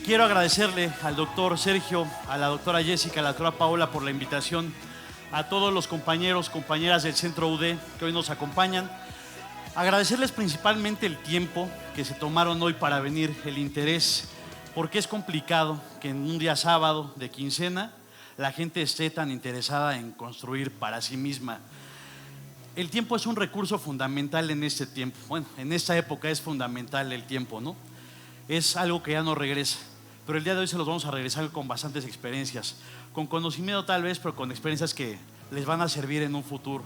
Quiero agradecerle al doctor Sergio, a la doctora Jessica, a la doctora Paola por la invitación, a todos los compañeros, compañeras del Centro UD que hoy nos acompañan. Agradecerles principalmente el tiempo que se tomaron hoy para venir, el interés, porque es complicado que en un día sábado de quincena la gente esté tan interesada en construir para sí misma. El tiempo es un recurso fundamental en este tiempo. Bueno, en esta época es fundamental el tiempo, ¿no? Es algo que ya no regresa, pero el día de hoy se los vamos a regresar con bastantes experiencias, con conocimiento tal vez, pero con experiencias que les van a servir en un futuro.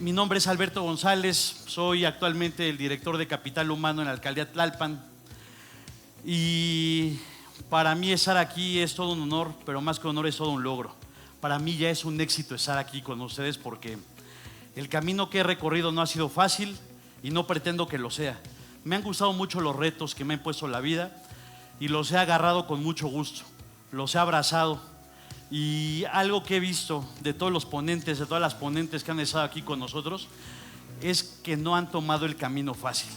Mi nombre es Alberto González, soy actualmente el director de Capital Humano en la Alcaldía Tlalpan y para mí estar aquí es todo un honor, pero más que honor es todo un logro. Para mí ya es un éxito estar aquí con ustedes porque el camino que he recorrido no ha sido fácil y no pretendo que lo sea. Me han gustado mucho los retos que me ha impuesto la vida y los he agarrado con mucho gusto, los he abrazado. Y algo que he visto de todos los ponentes, de todas las ponentes que han estado aquí con nosotros, es que no han tomado el camino fácil.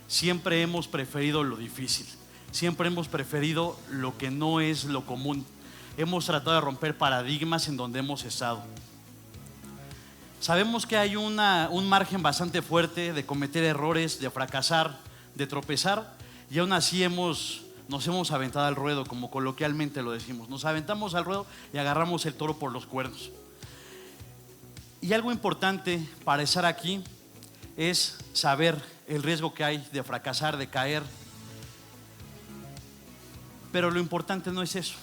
Siempre hemos preferido lo difícil, siempre hemos preferido lo que no es lo común. Hemos tratado de romper paradigmas en donde hemos estado. Sabemos que hay un margen bastante fuerte de cometer errores, de fracasar, de tropezar, y aún así nos hemos aventado al ruedo, como coloquialmente lo decimos. Nos aventamos al ruedo y agarramos el toro por los cuernos. Y algo importante para estar aquí es saber el riesgo que hay de fracasar, de caer. Pero lo importante no es eso.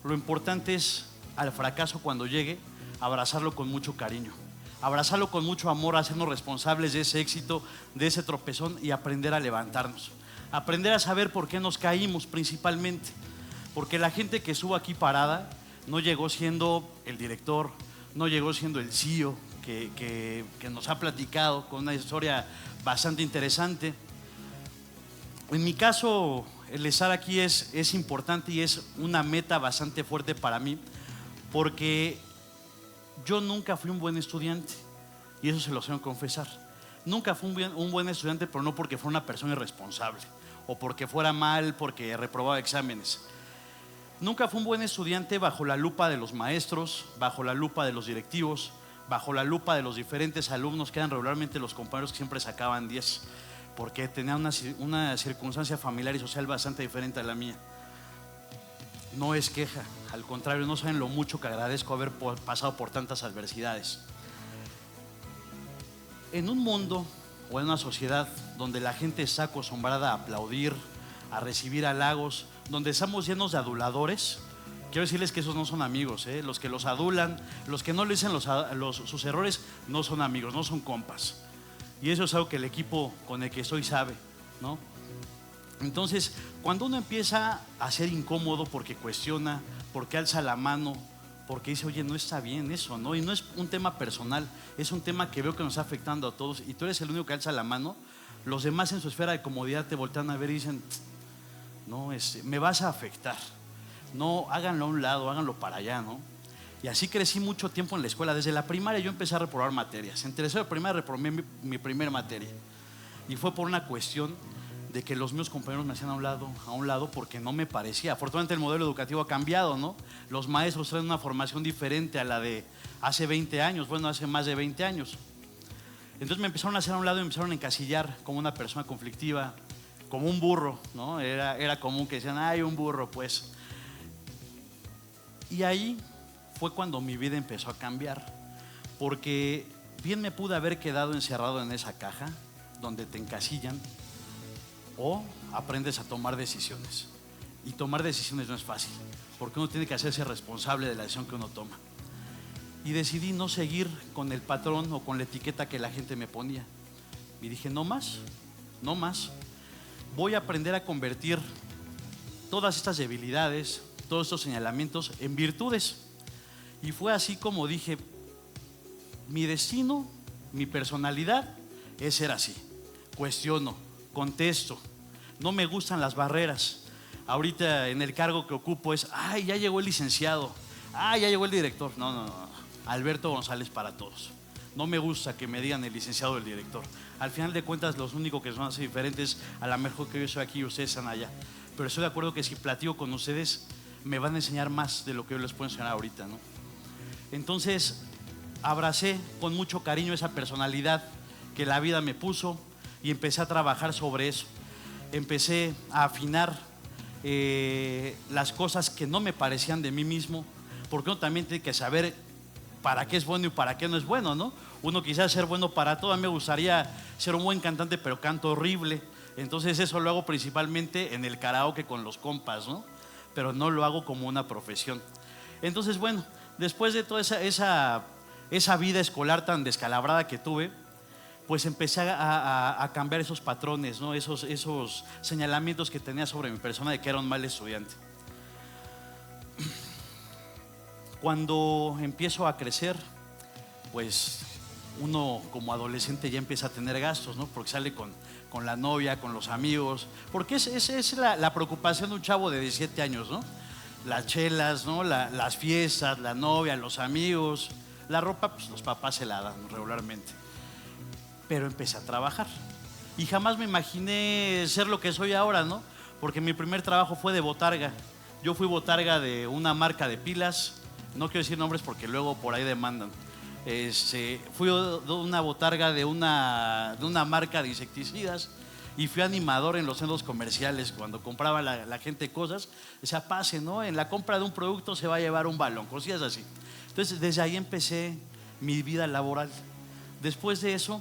Lo importante es al fracaso cuando llegue, abrazarlo con mucho cariño. Abrazarlo con mucho amor, hacernos responsables de ese éxito, de ese tropezón y aprender a levantarnos. Aprender a saber por qué nos caímos principalmente. Porque la gente que estuvo aquí parada no llegó siendo el director, no llegó siendo el CEO que nos ha platicado con una historia bastante interesante. En mi caso, el estar aquí es importante y es una meta bastante fuerte para mí porque yo nunca fui un buen estudiante y eso se lo tengo que confesar. Nunca fui un buen estudiante, pero no porque fuera una persona irresponsable o porque fuera mal, porque reprobaba exámenes. Nunca fui un buen estudiante bajo la lupa de los maestros, bajo la lupa de los directivos, bajo la lupa de los diferentes alumnos que eran regularmente los compañeros que siempre sacaban 10, porque tenían una circunstancia familiar y social bastante diferente a la mía. No es queja, al contrario, no saben lo mucho que agradezco haber pasado por tantas adversidades. En un mundo o en una sociedad donde la gente está acostumbrada a aplaudir, a recibir halagos, donde estamos llenos de aduladores, quiero decirles que esos no son amigos, ¿eh? Los que los adulan, los que no le dicen sus errores, no son amigos, no son compas. Y eso es algo que el equipo con el que estoy sabe, ¿no? Entonces, cuando uno empieza a ser incómodo porque cuestiona, porque alza la mano, porque dice, oye, no está bien eso, ¿no? Y no es un tema personal, es un tema que veo que nos está afectando a todos y tú eres el único que alza la mano, los demás en su esfera de comodidad te voltean a ver y dicen, no, me vas a afectar, no, háganlo a un lado, háganlo para allá, ¿no? Y así crecí mucho tiempo en la escuela. Desde la primaria yo empecé a reprobar materias. En tercero de primaria reprobé mi primera materia y fue por una cuestión de que los míos compañeros me hacían a un lado porque no me parecía. Afortunadamente el modelo educativo ha cambiado, ¿no? Los maestros traen una formación diferente a la de hace 20 años, bueno, hace más de 20 años. Entonces me empezaron a hacer a un lado y me empezaron a encasillar como una persona conflictiva, como un burro, ¿no? Era común que decían, ay, un burro, pues. Y ahí fue cuando mi vida empezó a cambiar, porque bien me pude haber quedado encerrado en esa caja donde te encasillan, o aprendes a tomar decisiones. Y tomar decisiones no es fácil, porque uno tiene que hacerse responsable de la decisión que uno toma. Y decidí no seguir con el patrón o con la etiqueta que la gente me ponía. Y dije, no más, no más. Voy a aprender a convertir todas estas debilidades, todos estos señalamientos en virtudes. Y fue así como dije, mi destino, mi personalidad es ser así. Cuestiono, contesto, no me gustan las barreras. Ahorita en el cargo que ocupo es, ay, ya llegó el licenciado, ay, ya llegó el director. No, Alberto González para todos. No me gusta que me digan el licenciado o el director. Al final de cuentas, los únicos que nos hace diferentes, a lo mejor que yo soy aquí y ustedes están allá. pero estoy de acuerdo que si platico con ustedes me van a enseñar más de lo que yo les puedo enseñar ahorita, ¿no? Entonces abracé con mucho cariño esa personalidad que la vida me puso y empecé a trabajar sobre eso. Empecé a afinar las cosas que no me parecían de mí mismo, porque uno también tiene que saber para qué es bueno y para qué no es bueno, ¿no? Uno quizás ser bueno para todo. A mí me gustaría ser un buen cantante, pero canto horrible. Entonces eso lo hago principalmente en el karaoke con los compas, ¿no? Pero no lo hago como una profesión. Entonces, bueno, después de toda esa vida escolar tan descalabrada que tuve, pues empecé a cambiar esos patrones, ¿no? Esos señalamientos que tenía sobre mi persona de que era un mal estudiante. Cuando empiezo a crecer, pues uno como adolescente ya empieza a tener gastos, ¿no? Porque sale con la novia, con los amigos, porque es la preocupación de un chavo de 17 años, ¿no? Las chelas, ¿no? Las fiestas, la novia, los amigos, la ropa, pues los papás se la dan regularmente. Pero empecé a trabajar y jamás me imaginé ser lo que soy ahora, ¿no? Porque mi primer trabajo fue de botarga. Yo fui botarga de una marca de pilas, no quiero decir nombres porque luego por ahí demandan. Fui de una botarga de una marca de insecticidas y fui animador en los centros comerciales. Cuando compraba la gente cosas, decía, pase, ¿no? En la compra de un producto se va a llevar un balón, cosillas así. Entonces desde ahí empecé mi vida laboral. Después de eso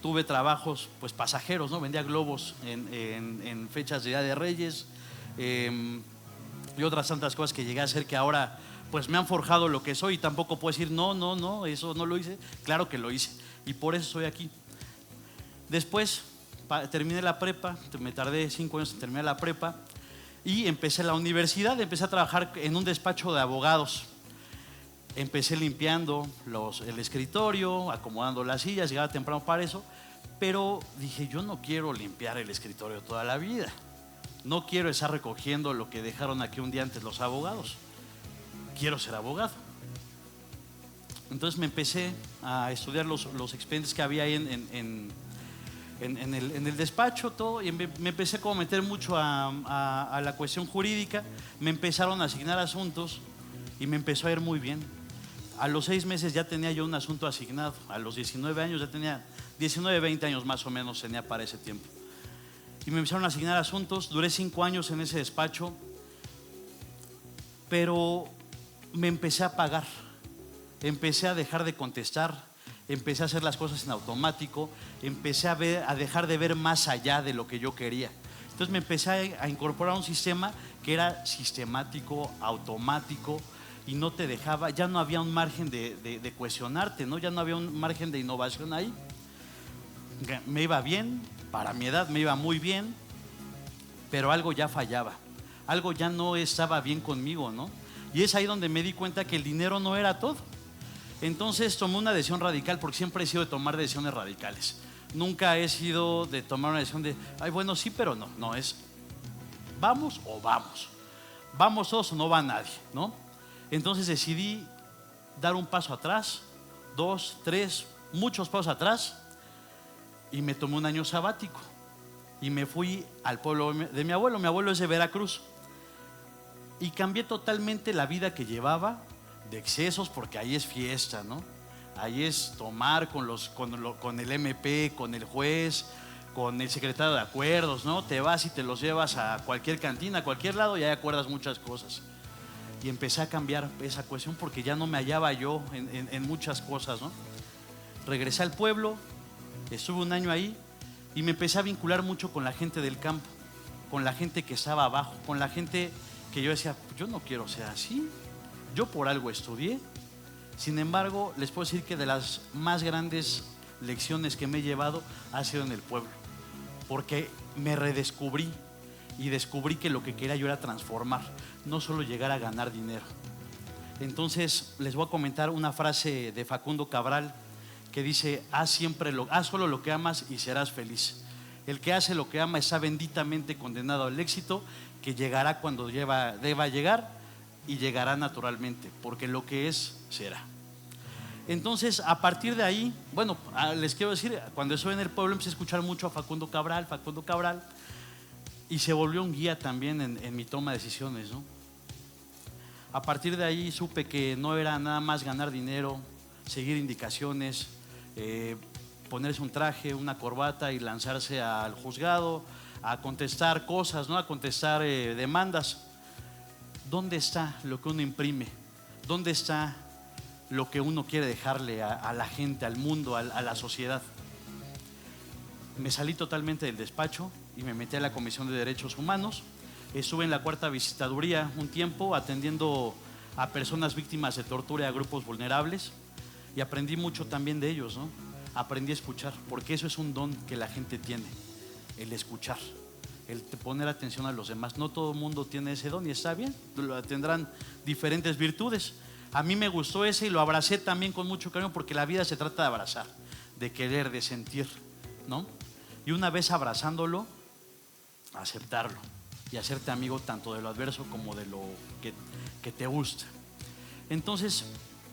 tuve trabajos pues pasajeros, ¿no? Vendía globos en fechas de Día de Reyes, y otras tantas cosas que llegué a hacer que ahora pues me han forjado lo que soy. Y tampoco puedo decir no, eso no lo hice. Claro que lo hice y por eso estoy aquí. Después terminé la prepa, me tardé 5 años en terminar la prepa y empecé la universidad. Empecé a trabajar en un despacho de abogados. Empecé limpiando el escritorio, acomodando las sillas, llegaba temprano para eso, pero dije, yo no quiero limpiar el escritorio toda la vida. No quiero estar recogiendo lo que dejaron aquí un día antes los abogados. Quiero ser abogado. Entonces me empecé a estudiar los expedientes que había ahí en el despacho, todo, y me empecé como a meter mucho a la cuestión jurídica. Me empezaron a asignar asuntos y me empezó a ir muy bien. A los 6 meses ya tenía yo un asunto asignado. A los 19 años ya tenía 19, 20 años más o menos tenía para ese tiempo. Y me empezaron a asignar asuntos. Duré 5 años en ese despacho, pero me empecé a apagar. Empecé a dejar de contestar, empecé a hacer las cosas en automático, empecé a dejar de ver más allá de lo que yo quería. Entonces me empecé a incorporar un sistema que era sistemático, automático, y no te dejaba, ya no había un margen de cuestionarte, ¿no? Ya no había un margen de innovación ahí. Me iba bien, para mi edad me iba muy bien, pero algo ya fallaba, algo ya no estaba bien conmigo, ¿no? Y es ahí donde me di cuenta que el dinero no era todo. Entonces tomé una decisión radical, porque siempre he sido de tomar decisiones radicales. Nunca he sido de tomar una decisión de, ay, bueno, sí, pero no. No, es vamos o vamos. Vamos todos o no va nadie, ¿no? Entonces decidí dar un paso atrás, 2, 3, muchos pasos atrás, y me tomé un año sabático y me fui al pueblo de mi abuelo. Mi abuelo es de Veracruz, y cambié totalmente la vida que llevaba de excesos, porque ahí es fiesta, ¿no? Ahí es tomar con el MP, con el juez, con el secretario de acuerdos, ¿no? Te vas y te los llevas a cualquier cantina, a cualquier lado, y ahí acuerdas muchas cosas. Y empecé a cambiar esa cuestión porque ya no me hallaba yo en muchas cosas, ¿no? Regresé al pueblo, estuve un año ahí y me empecé a vincular mucho con la gente del campo, con la gente que estaba abajo, con la gente que yo decía, yo no quiero ser así, yo por algo estudié. Sin embargo, les puedo decir que de las más grandes lecciones que me he llevado ha sido en el pueblo, porque me redescubrí y descubrí que lo que quería yo era transformar, no solo llegar a ganar dinero. Entonces les voy a comentar una frase de Facundo Cabral que dice, haz solo lo que amas y serás feliz. El que hace lo que ama está benditamente condenado al éxito, que llegará cuando deba llegar, y llegará naturalmente, porque lo que es, será. Entonces, a partir de ahí, bueno, les quiero decir, cuando estuve en el pueblo empecé a escuchar mucho a Facundo Cabral, y se volvió un guía también en mi toma de decisiones, ¿no? A partir de ahí supe que no era nada más ganar dinero, seguir indicaciones, ponerse un traje, una corbata y lanzarse al juzgado a contestar cosas, ¿no? A contestar demandas. ¿Dónde está lo que uno imprime? ¿Dónde está lo que uno quiere dejarle a la gente, al mundo, a la sociedad? Me salí totalmente del despacho y me metí a la Comisión de Derechos Humanos. Estuve en la 4ª visitaduría un tiempo atendiendo a personas víctimas de tortura y a grupos vulnerables, y aprendí mucho también de ellos, ¿no? Aprendí a escuchar, porque eso es un don que la gente tiene, el escuchar, el poner atención a los demás. No todo el mundo tiene ese don y está bien, tendrán diferentes virtudes. A mí me gustó ese y lo abracé también con mucho cariño, porque la vida se trata de abrazar, de querer, de sentir, ¿no? Y una vez abrazándolo, aceptarlo y hacerte amigo tanto de lo adverso como de lo que te gusta. Entonces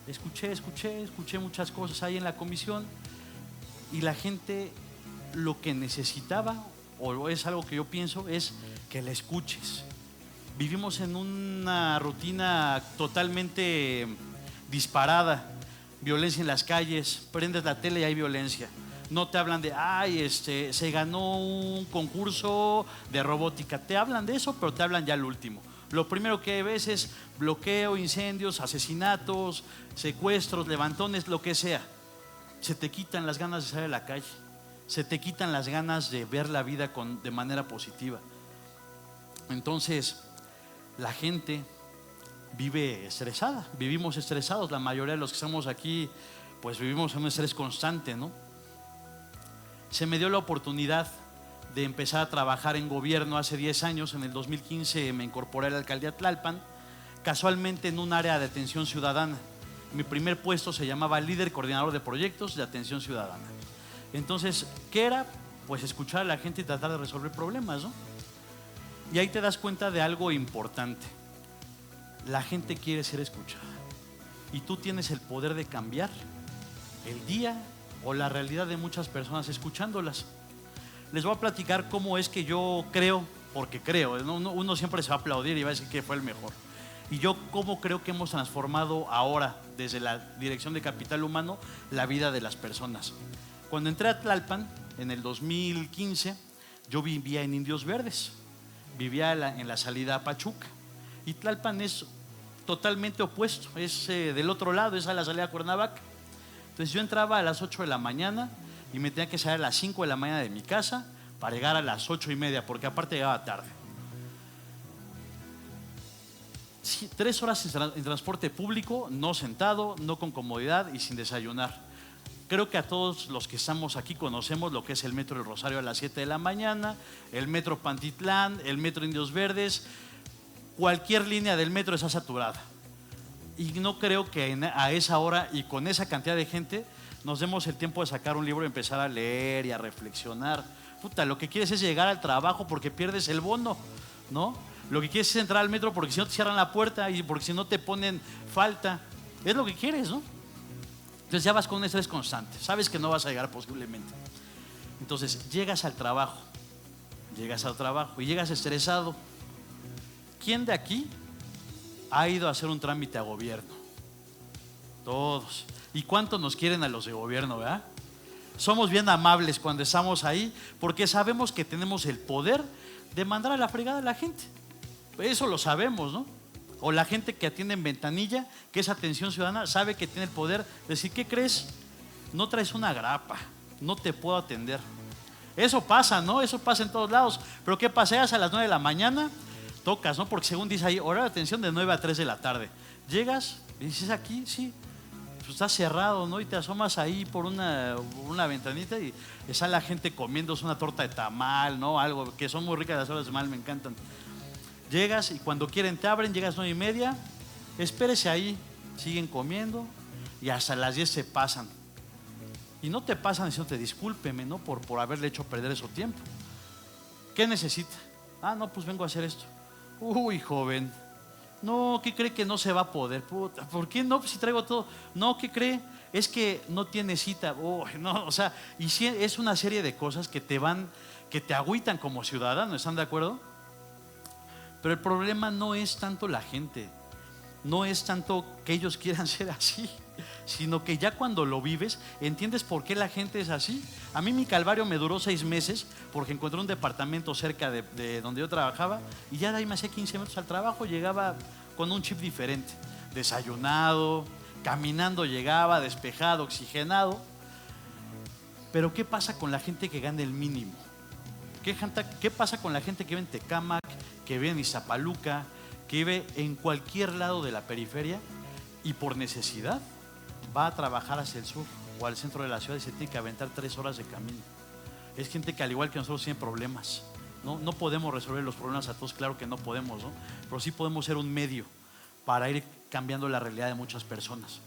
escuché muchas cosas ahí en la comisión, y la gente lo que necesitaba, o es algo que yo pienso, es que la escuches. Vivimos en una rutina totalmente disparada, violencia en las calles, prendes la tele y hay violencia. No te hablan de, se ganó un concurso de robótica. Te hablan de eso, pero te hablan ya al último. Lo primero que ves es bloqueo, incendios, asesinatos, secuestros, levantones, lo que sea. Se te quitan las ganas de salir a la calle. Se te quitan las ganas de ver la vida de manera positiva. Entonces, la gente vive estresada. Vivimos estresados. La mayoría de los que estamos aquí, pues vivimos en un estrés constante, ¿no? Se me dio la oportunidad de empezar a trabajar en gobierno hace 10 años. En el 2015 me incorporé a la alcaldía Tlalpan, casualmente en un área de atención ciudadana. Mi primer puesto se llamaba líder coordinador de proyectos de atención ciudadana. Entonces, ¿qué era? Pues escuchar a la gente y tratar de resolver problemas, ¿no? Y ahí te das cuenta de algo importante. La gente quiere ser escuchada, y tú tienes el poder de cambiar el día o la realidad de muchas personas escuchándolas. Les voy a platicar cómo es que yo creo, porque creo, ¿no? Uno siempre se va a aplaudir y va a decir que fue el mejor. Y yo cómo creo que hemos transformado ahora, desde la Dirección de Capital Humano, la vida de las personas. Cuando entré a Tlalpan, en el 2015, yo vivía en Indios Verdes, vivía en la salida a Pachuca. Y Tlalpan es totalmente opuesto, es del otro lado, es a la salida a Cuernavaca. Entonces yo entraba a las 8 de la mañana y me tenía que salir a las 5 de la mañana de mi casa para llegar a las 8:30, porque aparte llegaba tarde. 3 horas en transporte público, no sentado, no con comodidad y sin desayunar. Creo que a todos los que estamos aquí conocemos lo que es el metro del Rosario a las 7 de la mañana, el metro Pantitlán, el metro Indios Verdes. Cualquier línea del metro está saturada. Y no creo que a esa hora y con esa cantidad de gente nos demos el tiempo de sacar un libro y empezar a leer y a reflexionar. Puta, lo que quieres es llegar al trabajo porque pierdes el bono, ¿no? Lo que quieres es entrar al metro porque si no te cierran la puerta y porque si no te ponen falta. Es lo que quieres, ¿no? Entonces ya vas con un estrés constante. Sabes que no vas a llegar posiblemente. Entonces llegas al trabajo y llegas estresado. ¿Quién de aquí ha ido a hacer un trámite a gobierno? Todos. ¿Y cuánto nos quieren a los de gobierno, verdad? Somos bien amables cuando estamos ahí, porque sabemos que tenemos el poder de mandar a la fregada a la gente. Eso lo sabemos, ¿no? O la gente que atiende en ventanilla, que es atención ciudadana, sabe que tiene el poder de decir, ¿qué crees? No traes una grapa, no te puedo atender. Eso pasa, ¿no? Eso pasa en todos lados. Pero ¿qué pasa? Llegas a las 9 de la mañana, tocas, ¿no? Porque según dice ahí, horario de atención de 9 a 3 de la tarde. Llegas y dices, aquí, sí, pues está cerrado, ¿no? Y te asomas ahí por una ventanita y está la gente comiéndose una torta de tamal, ¿no? Algo que son muy ricas las horas de tamal, me encantan. Llegas y cuando quieren te abren, llegas 9:30, espérese ahí, siguen comiendo y hasta las 10 se pasan. Y no te pasan diciéndote discúlpeme, ¿no? Por haberle hecho perder su tiempo. ¿Qué necesita? No, pues vengo a hacer esto. Uy, joven, no, ¿qué cree que no se va a poder? Puta, ¿por qué no? Pues si traigo todo. No, ¿qué cree? Es que no tiene cita. No, o sea, y sí, es una serie de cosas que te agüitan como ciudadano, ¿están de acuerdo? Pero el problema no es tanto la gente, no es tanto que ellos quieran ser así, sino que ya cuando lo vives entiendes por qué la gente es así. A mí mi calvario me duró 6 meses porque encontré un departamento cerca de donde yo trabajaba, y ya de ahí me hacía 15 minutos al trabajo. Llegaba con un chip diferente, desayunado, caminando llegaba, despejado, oxigenado. Pero ¿qué pasa con la gente que gana el mínimo? ¿Qué pasa con la gente que vive en Tecámac, que vive en Iztapaluca, que vive en cualquier lado de la periferia y por necesidad va a trabajar hacia el sur o al centro de la ciudad y se tiene que aventar 3 horas de camino? Es gente que al igual que nosotros tiene problemas, ¿no? No podemos resolver los problemas a todos, claro que no podemos, ¿no? Pero sí podemos ser un medio para ir cambiando la realidad de muchas personas.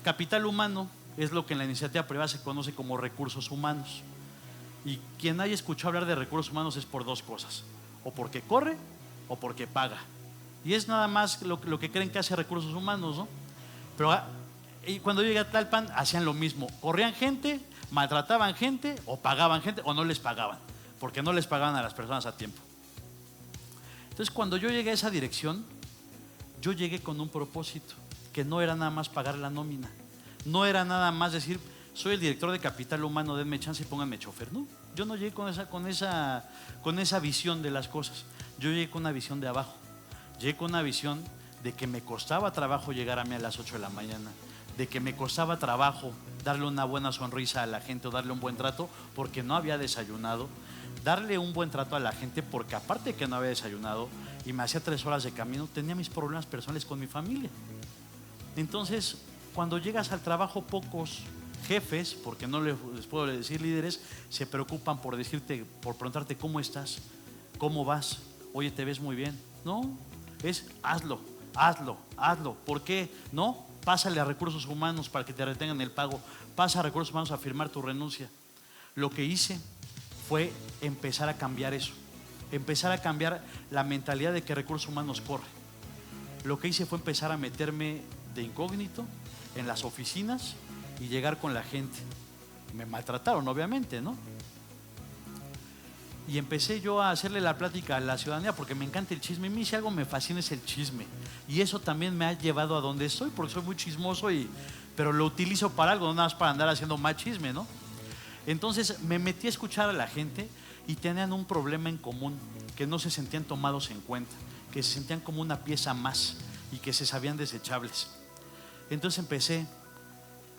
Capital humano es lo que en la iniciativa privada se conoce como recursos humanos. Y quien haya escuchado hablar de recursos humanos es por 2 cosas: o porque corre o porque paga. Y es nada más lo que creen que hace recursos humanos, ¿no? Pero y cuando yo llegué a Tlalpan hacían lo mismo: corrían gente, maltrataban gente, o pagaban gente, o no les pagaban, porque no les pagaban a las personas a tiempo. Entonces, cuando yo llegué a esa dirección, yo llegué con un propósito, que no era nada más pagar la nómina, no era nada más decir soy el director de Capital Humano, denme chance y pónganme chofer. No, yo no llegué con esa visión de las cosas. Yo llegué con una visión de abajo. Llegué con una visión de que me costaba trabajo llegar a mí a las 8 de la mañana, de que me costaba trabajo darle una buena sonrisa a la gente o darle un buen trato porque no había desayunado, darle un buen trato a la gente porque aparte de que no había desayunado y me hacía 3 horas de camino, tenía mis problemas personales con mi familia. Entonces, cuando llegas al trabajo, pocos jefes, porque no les puedo decir líderes, se preocupan por decirte, por preguntarte cómo estás, cómo vas, oye, te ves muy bien. No, es hazlo, hazlo, hazlo. ¿Por qué? No, pásale a recursos humanos para que te retengan el pago, pasa a recursos humanos a firmar tu renuncia. Lo que hice fue empezar a cambiar eso, empezar a cambiar la mentalidad de que recursos humanos corre. Lo que hice fue empezar a meterme de incógnito en las oficinas y llegar con la gente. Me maltrataron, obviamente, ¿no? Y empecé yo a hacerle la plática a la ciudadanía porque me encanta el chisme. A mí si algo me fascina es el chisme. Y eso también me ha llevado a donde estoy, porque soy muy chismoso, pero lo utilizo para algo, no nada más para andar haciendo más chisme, ¿no? Entonces me metí a escuchar a la gente y tenían un problema en común, que no se sentían tomados en cuenta, que se sentían como una pieza más y que se sabían desechables. Entonces empecé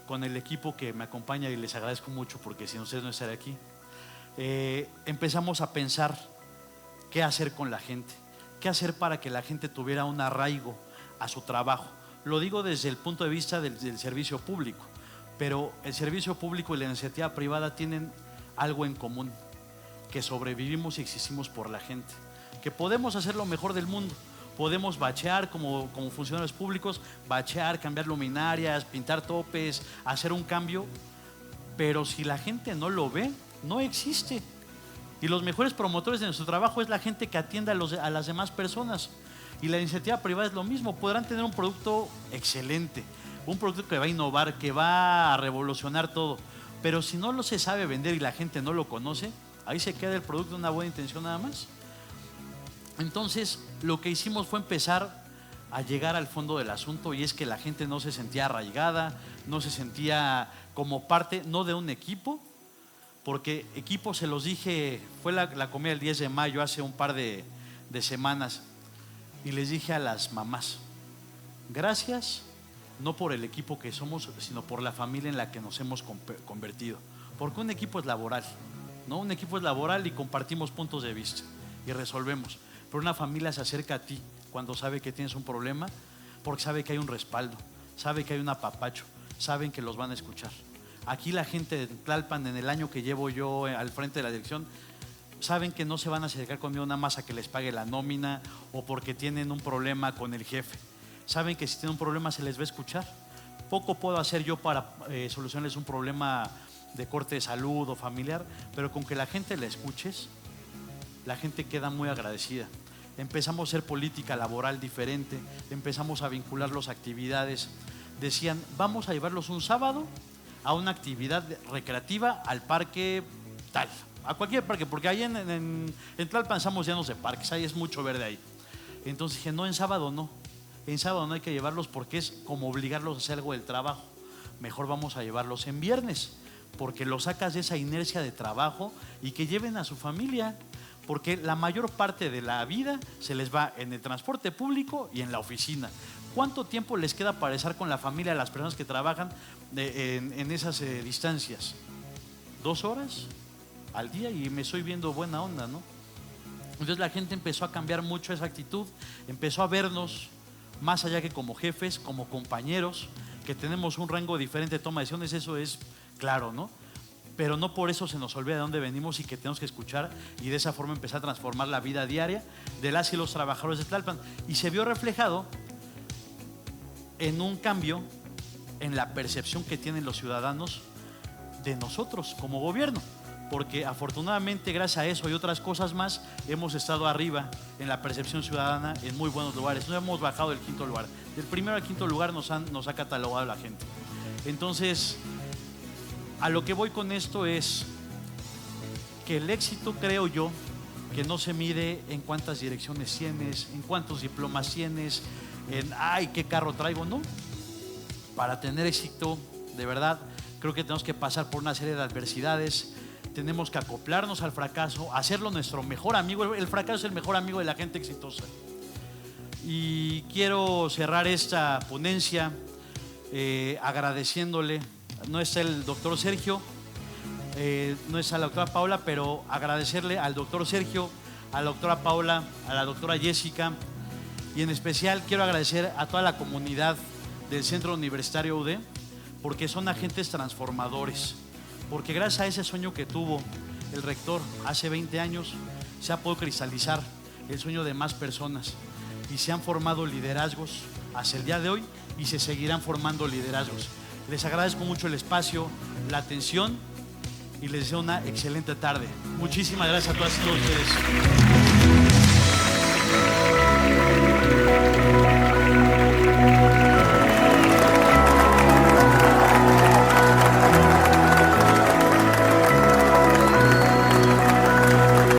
con el equipo que me acompaña y les agradezco mucho porque sin ustedes no estaría aquí. Empezamos a pensar qué hacer con la gente, qué hacer para que la gente tuviera un arraigo a su trabajo. Lo digo desde el punto de vista del servicio público, pero el servicio público y la iniciativa privada tienen algo en común: que sobrevivimos y existimos por la gente, que podemos hacer lo mejor del mundo. Podemos bachear como funcionarios públicos, bachear, cambiar luminarias, pintar topes, hacer un cambio, pero si la gente no lo ve, no existe. Y los mejores promotores de nuestro trabajo es la gente que atiende a las demás personas. Y la iniciativa privada es lo mismo. Podrán tener un producto excelente, un producto que va a innovar, que va a revolucionar todo, pero si no lo se sabe vender y la gente no lo conoce, ahí se queda el producto de una buena intención nada más. Entonces lo que hicimos fue empezar a llegar al fondo del asunto, y es que la gente no se sentía arraigada, no se sentía como parte, no de un equipo, porque equipo, se los dije, fue la comida el 10 de mayo hace un par de semanas, y les dije a las mamás: gracias no por el equipo que somos, sino por la familia en la que nos hemos convertido, porque un equipo es laboral, ¿no? Un equipo es laboral y compartimos puntos de vista y resolvemos. Pero una familia se acerca a ti cuando sabe que tienes un problema, porque sabe que hay un respaldo, sabe que hay un apapacho, saben que los van a escuchar. Aquí la gente de Tlalpan, en el año que llevo yo al frente de la dirección, saben que no se van a acercar conmigo nada más a que les pague la nómina o porque tienen un problema con el jefe. Saben que si tienen un problema se les va a escuchar. Poco puedo hacer yo para solucionarles un problema de corte de salud o familiar, pero con que la gente la escuches, la gente queda muy agradecida. Empezamos a hacer política laboral diferente, empezamos a vincular las actividades. Decían: vamos a llevarlos un sábado a una actividad recreativa al parque tal, a cualquier parque, porque ahí en Tlalpan estamos llenos de parques, ahí es mucho verde ahí. Entonces dije, no, en sábado no hay que llevarlos porque es como obligarlos a hacer algo del trabajo. Mejor vamos a llevarlos en viernes, porque los sacas de esa inercia de trabajo y que lleven a su familia, porque la mayor parte de la vida se les va en el transporte público y en la oficina. ¿Cuánto tiempo les queda para estar con la familia a las personas que trabajan en esas distancias? 2 horas al día, y me estoy viendo buena onda, ¿no? Entonces la gente empezó a cambiar mucho esa actitud, empezó a vernos más allá que como jefes, como compañeros, que tenemos un rango diferente de toma de decisiones, eso es claro, ¿no? Pero no por eso se nos olvida de dónde venimos y que tenemos que escuchar, y de esa forma empezar a transformar la vida diaria de las y los trabajadores de Tlalpan. Y se vio reflejado en un cambio en la percepción que tienen los ciudadanos de nosotros como gobierno, porque afortunadamente gracias a eso y otras cosas más hemos estado arriba en la percepción ciudadana en muy buenos lugares. No hemos bajado del 5.º lugar, del 1.º al 5.º lugar nos ha catalogado la gente. Entonces, a lo que voy con esto es que el éxito, creo yo, que no se mide en cuántas direcciones tienes, en cuántos diplomas tienes, en ay, qué carro traigo, no. Para tener éxito, de verdad, creo que tenemos que pasar por una serie de adversidades, tenemos que acoplarnos al fracaso, hacerlo nuestro mejor amigo. El fracaso es el mejor amigo de la gente exitosa. Y quiero cerrar esta ponencia agradeciéndole, no está el doctor Sergio, no está la doctora Paula, pero agradecerle al doctor Sergio, a la doctora Paula, a la doctora Jessica, y en especial quiero agradecer a toda la comunidad del Centro Universitario UD, porque son agentes transformadores, porque gracias a ese sueño que tuvo el rector hace 20 años se ha podido cristalizar el sueño de más personas y se han formado liderazgos hasta el día de hoy y se seguirán formando liderazgos. Les agradezco mucho el espacio, la atención, y les deseo una excelente tarde. Muchísimas gracias a todas y todos ustedes.